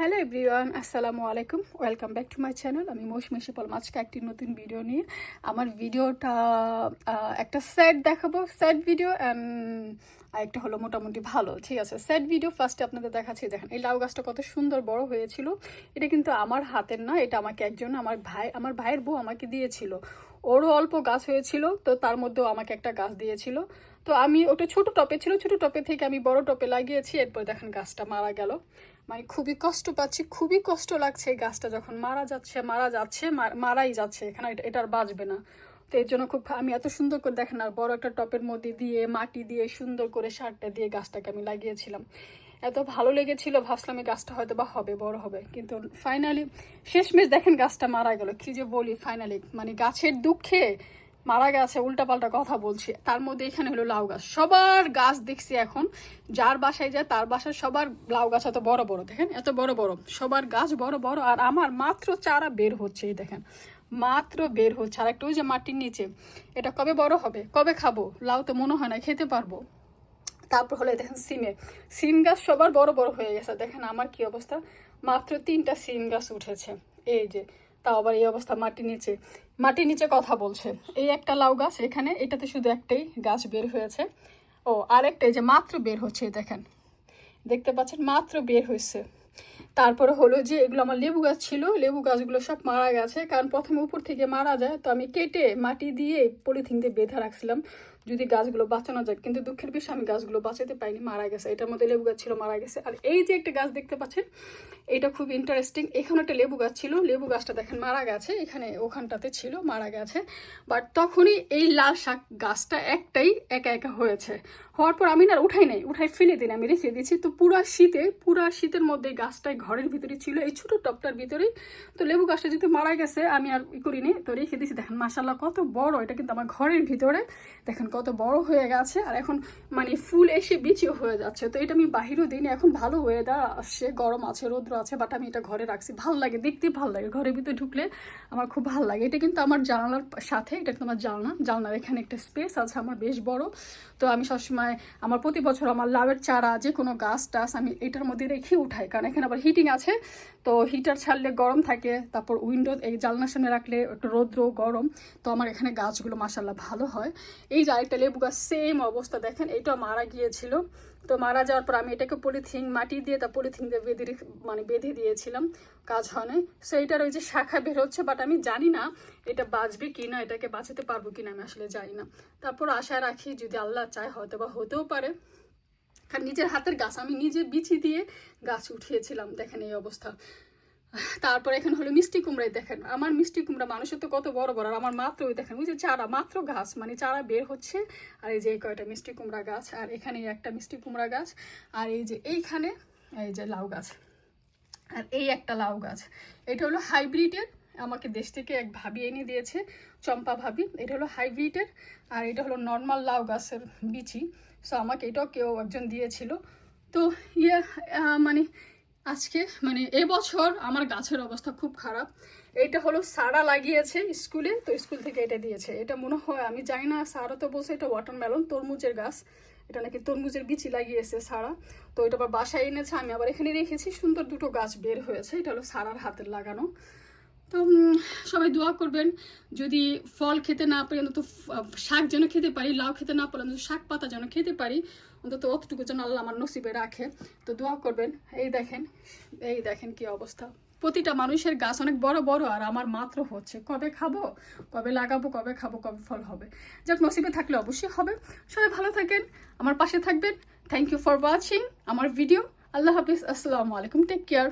Hello everyone, আসসালামু আলাইকুম। Welcome back to my channel. আমি মৌসুমী শিপল আজকে একটি নতুন ভিডিও নিয়ে আমার ভিডিওটা একটা স্যাড দেখাবো, স্যাড ভিডিও অ্যান্ড একটা হলো মোটামুটি ভালো। ঠিক আছে, স্যাড ভিডিও ফার্স্টে আপনাদের দেখাচ্ছি। দেখেন এই লাউ গাছটা কত সুন্দর বড় হয়েছিল। এটা কিন্তু আমার হাতের না, এটা আমাকে একজন আমার ভাইয়ের বউ আমাকে দিয়েছিল। ওরও অল্প গাছ হয়েছিল, তো তার মধ্যেও আমাকে একটা গাছ দিয়েছিল। তো আমি ওটা ছোট টপে ছিল, ছোট টপে থেকে আমি বড় টপে লাগিয়েছি। এরপর দেখেন গাছটা মারা গেল। মানে খুবই কষ্ট পাচ্ছি, খুবই কষ্ট লাগছে। এই গাছটা যখন মারাই যাচ্ছে, এখানে এটা আর বাঁচবে না। তো এর জন্য খুব আমি এত সুন্দর করে দেখেন আর বড় একটা টপের মধ্যে দিয়ে মাটি দিয়ে সুন্দর করে সারটা দিয়ে গাছটাকে আমি লাগিয়েছিলাম। এত ভালো লেগেছিল, ভাবছিলাম এই গাছটা হয়তো বা হবে, বড় হবে, কিন্তু ফাইনালি শেষমেশ দেখেন গাছটা মারা গেল। কি যে বলি, ফাইনালি মানে গাছের দুঃখে মারা গেছে, উল্টাপাল্টা কথা বলছি। তার মধ্যে এখানে হলো লাউ গাছ, সবার গাছ দেখছি এখন, যার বাসায় যায় তার বাসায় সবার লাউ গাছ এত বড় বড়, দেখেন এত বড় বড়, সবার গাছ বড় বড়। আর আমার মাত্র চারা বের হচ্ছে, এই দেখেন মাত্র বের হচ্ছে। আর একটা ওই যে মাটির নিচে, এটা কবে বড় হবে, কবে খাবো? লাউ তো মনে হয় না খেতে পারবো। তারপর হলে দেখেন সিম গাছ সবার বড় বড় হয়ে গেছে। দেখেন আমার কি অবস্থা, মাত্র 3টা সিম গাছ উঠেছে। এই যে তাও আবার এই অবস্থা, মাটির নিচে কথা বলছে। এই একটা লাউ গাছ এখানে, এটাতে শুধু একটাই গাছ বের হয়েছে। ও আরেকটা এই যে মাত্র বের হচ্ছে, দেখেন দেখতে পাচ্ছেন মাত্র বের হয়েছে। তারপরে হলো যে এগুলো আমার লেবু গাছ ছিল, লেবু গাছগুলো সব মারা গেছে, কারণ প্রথমে উপর থেকে মারা যায়, তো আমি কেটে মাটি দিয়ে পলিথিন দিয়ে বেঁধে রাখছিলাম যদি গাছগুলো বাঁচানো যায়। কিন্তু দুঃখের বিষয় আমি গাছগুলো বাঁচাতে পাইনি, মারা গেছে। এটার মধ্যে লেবু গাছ ছিল, মারা গেছে। আর এই যে একটা গাছ দেখতে পাচ্ছেন, এটা খুব ইন্টারেস্টিং। এখানে একটা লেবু গাছ ছিল, লেবু গাছটা দেখেন মারা গেছে, এখানে ওখানটাতে ছিল, মারা গেছে। বাট তখনই এই লাল শাক গাছটা একটাই একা একা হয়েছে। হওয়ার পর আমি না উঠাই ফেলে দিন, আমি রেখে দিয়েছি। তো পুরা শীতের মধ্যে গাছটাই ঘরের ভিতরে ছিল, এই ছোট টপটার ভিতরেই। তো লেবু গাছটা যেহেতু মারা গেছে আমি আর করিনি, তো রেখে দিয়েছি। দেখেন মাশাআল্লাহ কত বড়, এটা কিন্তু আমার ঘরের ভিতরে দেখেন কত বড় হয়ে গেছে। আর এখন মানে ফুল এসে বিচিও হয়ে যাচ্ছে। তো এটা আমি বাহিরও দিইনি, এখন ভালো ওয়েদার আসছে, গরম আছে, রৌদ্র আছে, বাট আমি এটা ঘরে রাখছি। ভালো লাগে দেখতে, ভালো লাগে ঘরের ভিতরে ঢুকলে আমার খুব ভালো লাগে। এটা কিন্তু আমার জানালার সাথে, এটা কিন্তু আমার জানলার এখানে একটা স্পেস আছে আমার বেশ বড়। তো আমি সবসময় আমার প্রতি বছর আমার লাউয়ের চারা, যে কোনো গাছ টাছ আমি এটার মধ্যে রেখে উঠাই, কারণ এখানে আবার হিটিং আছে। তো হিটার ছাড়লে গরম থাকে, তারপর উইন্ডো এই জানলার সামনে রাখলে একটু রৌদ্র গরম। তো আমার এখানে গাছগুলো মাশাআল্লাহ ভালো হয়। এই যে আরেকটা লেবু গাছ সেম অবস্থা, দেখেন এইটা মারা গিয়েছিল। তো মারা যাওয়ার পর আমি এটাকে মাটি দিয়ে তা পলিথিন দিয়ে বেঁধে দিয়েছিলাম, কাজ হয় না। সো এটার ওই যে শাখা বের হচ্ছে, বাট আমি জানি না এটা বাঁচবে কি না, এটাকে বাঁচাতে পারবো কিনা আমি আসলে জানি না। তারপর আশা রাখি যদি আল্লাহ চায় হয়তো বা হতেও পারে। আর নিজের হাতের গাছ, আমি নিজে বিচি দিয়ে গাছ উঠিয়েছিলাম, দেখেন এই অবস্থা। তারপর এখানে হলো মিষ্টি কুমড়াই, দেখেন আমার মিষ্টি কুমড়া, মানুষের তো কত বড় বড়, আর আমার মাত্র ওই দেখেন ওই যে চারা, মাত্র গাছ মানে চারা বের হচ্ছে। আর এই যে কয়টা মিষ্টি কুমড়া গাছ, আর এখানে একটা মিষ্টি কুমড়া গাছ, আর এই যে এইখানে এই যে লাউ গাছ, আর এই একটা লাউ গাছ। এটা হলো হাইব্রিডের, আমাকে দেশ থেকে এক ভাবি এনে দিয়েছে, চম্পা ভাবি। এটা হলো হাইব্রিডের, আর এটা হলো নর্মাল লাউ গাছের বিচি। সো আমাকে এটাও কেউ একজন দিয়েছিল। তো মানে আজকে মানে এবছর আমার গাছের অবস্থা খুব খারাপ। এটা হলো সারা লাগিয়েছে স্কুলে, তো স্কুল থেকে এটা দিয়েছে। এটা মনে হয়, আমি জানি না, সারা তো বলছে এটা ওয়াটারমেলন, তরমুজের গাছ। এটা নাকি তরমুজের বিচি লাগিয়েছে সারা। তো এটা আবার বাসায় এনেছে, আমি আবার এখানে রেখেছি। সুন্দর দুটো গাছ বের হয়েছে, এটা হলো সারার হাতের লাগানো। তো সবাই দোয়া করবেন, যদি ফল খেতে না পারি অন্তত শাক যেন খেতে পারি, লাউ খেতে না পারি অন্তত শাক পাতা যেন খেতে পারি, অন্তত অতটুকু যেন আল্লাহ আমার নসিবে রাখে। তো দোয়া করবেন। এই দেখেন কি অবস্থা, প্রতিটা মানুষের গাছ অনেক বড় বড়, আর আমার মাত্র হচ্ছে। কবে খাবো, কবে লাগাবো, কবে খাবো, কবে ফল হবে? যাক, নসিবে থাকলে অবশ্যই হবে। সবাই ভালো থাকেন, আমার পাশে থাকবেন। থ্যাংক ইউ ফর ওয়াচিং আমার ভিডিও। আল্লাহ হাফিজ, আসসালামু আলাইকুম, টেক কেয়ার।